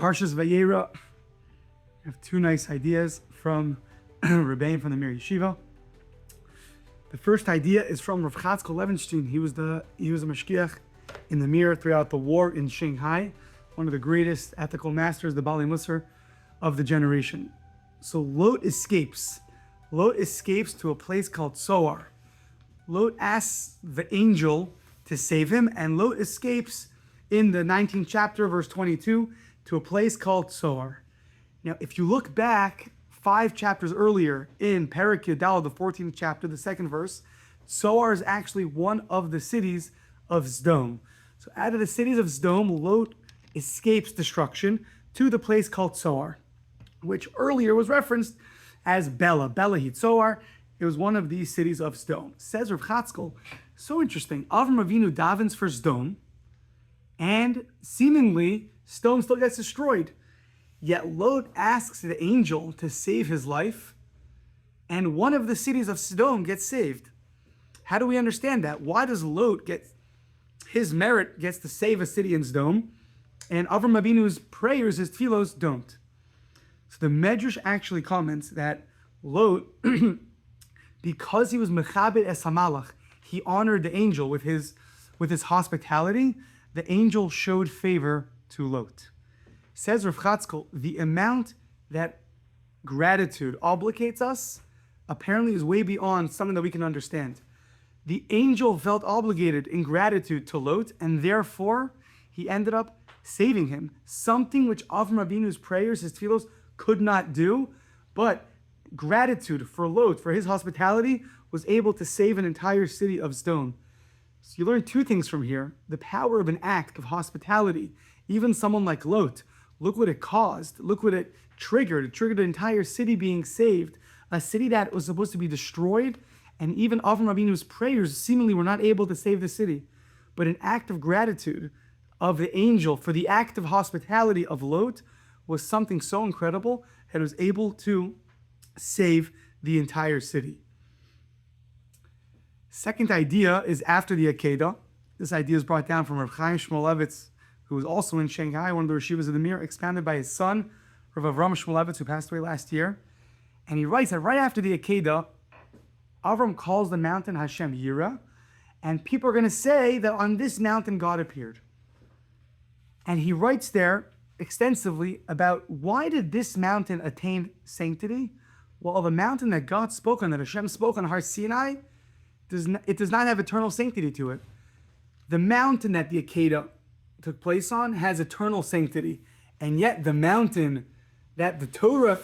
Parshas Vayeira. I have two nice ideas from Rebbeim from the Mir Yeshiva. The first idea is from Rav Chatzkel Levenstein. He was a mashgiach in the Mir throughout the war in Shanghai, one of the greatest ethical masters, the Bali Musar of the generation. So Lot escapes. Lot escapes to a place called Zoar. Lot asks the angel to save him, and Lot escapes in the 19th chapter, verse 22, to a place called Zoar. Now, if you look back 5 chapters earlier in Perek Yudal, the 14th chapter, the 2nd verse, Zoar is actually one of the cities of Sdom. So out of the cities of Sdom, Lot escapes destruction to the place called Zoar, which earlier was referenced as Bela Hit Zoar. It was one of these cities of Sdom. Says Rav Chatzkel, so interesting. Avraham Avinu davens for Sdom, and seemingly Sdom still gets destroyed. Yet Lot asks the angel to save his life, and one of the cities of Sdom gets saved. How do we understand that? Why does Lot get his merit gets to save a city in Sdom, and Avraham Avinu's prayers, his tefillos, don't? So the Medrash actually comments that Lot, because he was mechabed es hamalach, he honored the angel with his hospitality. The angel showed favor to Lot. Says Rav Chatzkel, the amount that gratitude obligates us apparently is way beyond something that we can understand. The angel felt obligated in gratitude to Lot, and therefore he ended up saving him. Something which Avraham Avinu's prayers, his tefillos, could not do, but gratitude for Lot, for his hospitality, was able to save an entire city of Sdom. So you learn 2 things from here. The power of an act of hospitality. Even someone like Lot, look what it caused. Look what it triggered. It triggered an entire city being saved. A city that was supposed to be destroyed, and even Avraham Avinu's prayers seemingly were not able to save the city. But an act of gratitude of the angel for the act of hospitality of Lot was something so incredible that it was able to save the entire city. Second idea is after the Akeidah. This idea is brought down from Rav Chaim Shmuelevitz, who was also in Shanghai, one of the Yeshivas of the Mir, expounded by his son, Rav Avraham Shmuelevitz, who passed away last year. And he writes that right after the Akeidah, Avram calls the mountain Hashem Yira, and people are going to say that on this mountain God appeared. And he writes there extensively about why did this mountain attain sanctity? Well, the mountain that God spoke on, that Hashem spoke on Har Sinai, does not have eternal sanctity to it. The mountain that the Akeidah took place on has eternal sanctity, and yet the mountain that the Torah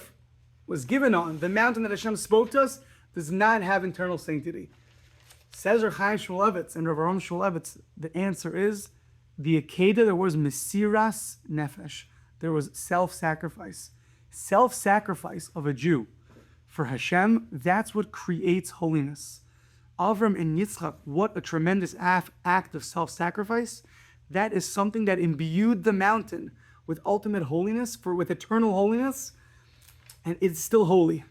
was given on, the mountain that Hashem spoke to us, does not have eternal sanctity. Says Rav Chaim Shmuelevitz and Rav Avraham Shmuelevitz, the answer is the Akeidah, there was mesiras nefesh. There was self-sacrifice. Self-sacrifice of a Jew for Hashem, that's what creates holiness. Avraham and Yitzchak, what a tremendous act of self-sacrifice. That is something that imbued the mountain with ultimate holiness, with eternal holiness, and it's still holy.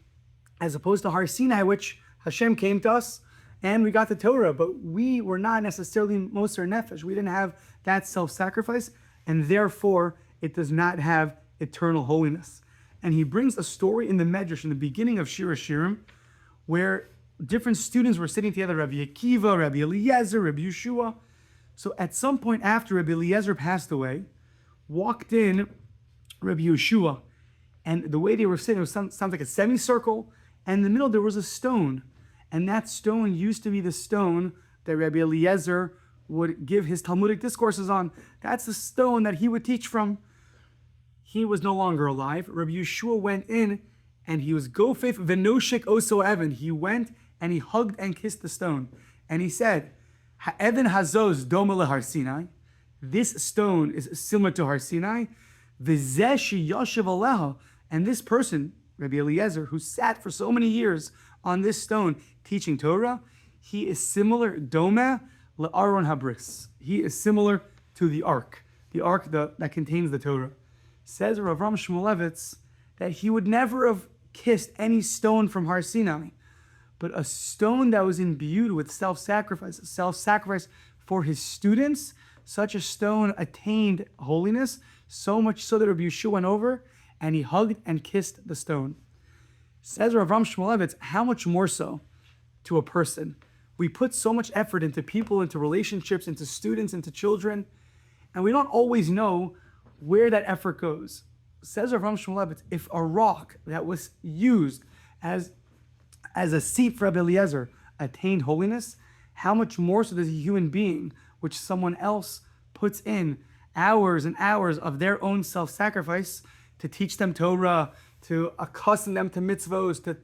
As opposed to Har Sinai, which Hashem came to us, and we got the Torah, but we were not necessarily moser nefesh. We didn't have that self-sacrifice, and therefore it does not have eternal holiness. And he brings a story in the Medrash, in the beginning of Shir Hashirim, where different students were sitting together, Rabbi Akiva, Rabbi Eliezer, Rabbi Yeshua. So at some point after Rabbi Eliezer passed away, walked in Rabbi Yeshua, and the way they were sitting, it sounds like a semicircle, and in the middle there was a stone. And that stone used to be the stone that Rabbi Eliezer would give his Talmudic discourses on. That's the stone that he would teach from. He was no longer alive. Rabbi Yeshua went in, and he was gofef v'noshik oso evan. He went and he hugged and kissed the stone. And he said, Ha'evan hazoz doma leHar Sinai. This stone is similar to Har Sinai. V'zeh sheyoshev aleha. And this person, Rabbi Eliezer, who sat for so many years on this stone teaching Torah, he is similar, doma le'aron habris. He is similar to the ark that contains the Torah. Says Rav Avraham Shmuelevitz that he would never have kissed any stone from Har Sinai, but a stone that was imbued with self-sacrifice for his students, such a stone attained holiness, So much so that Rabbi Yeshua went over and he hugged and kissed the stone. Says Rav Shmuelevitz, how much more so to a person? We put so much effort into people, into relationships, into students, into children, and we don't always know where that effort goes. Says Rav Shmuelevitz, if a rock that was used as a seat for Rabbi Eliezer attained holiness, how much more so does a human being, which someone else puts in hours and hours of their own self-sacrifice to teach them Torah, to accustom them to mitzvos, to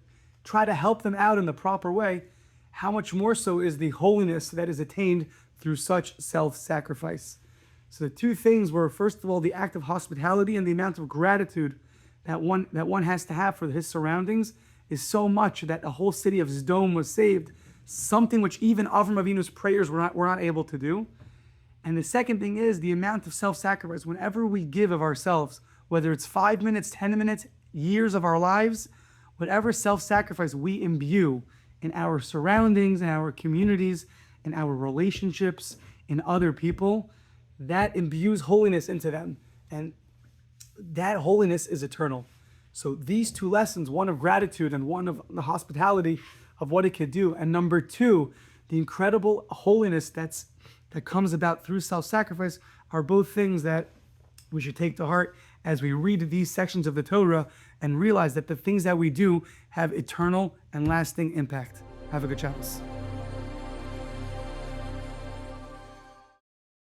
try to help them out in the proper way, how much more so is the holiness that is attained through such self-sacrifice. So the two things were, first of all, the act of hospitality and the amount of gratitude that one has to have for his surroundings is so much that the whole city of Sdom was saved, something which even Avraham Avinu's prayers were not able to do. And the second thing is the amount of self-sacrifice. Whenever we give of ourselves, whether it's 5 minutes, 10 minutes, years of our lives, whatever self-sacrifice we imbue in our surroundings, in our communities, in our relationships, in other people, that imbues holiness into them. And that holiness is eternal. So these two lessons, one of gratitude and one of the hospitality of what it could do, and number two, the incredible holiness that comes about through self-sacrifice, are both things that we should take to heart as we read these sections of the Torah and realize that the things that we do have eternal and lasting impact. Have a good Shabbos.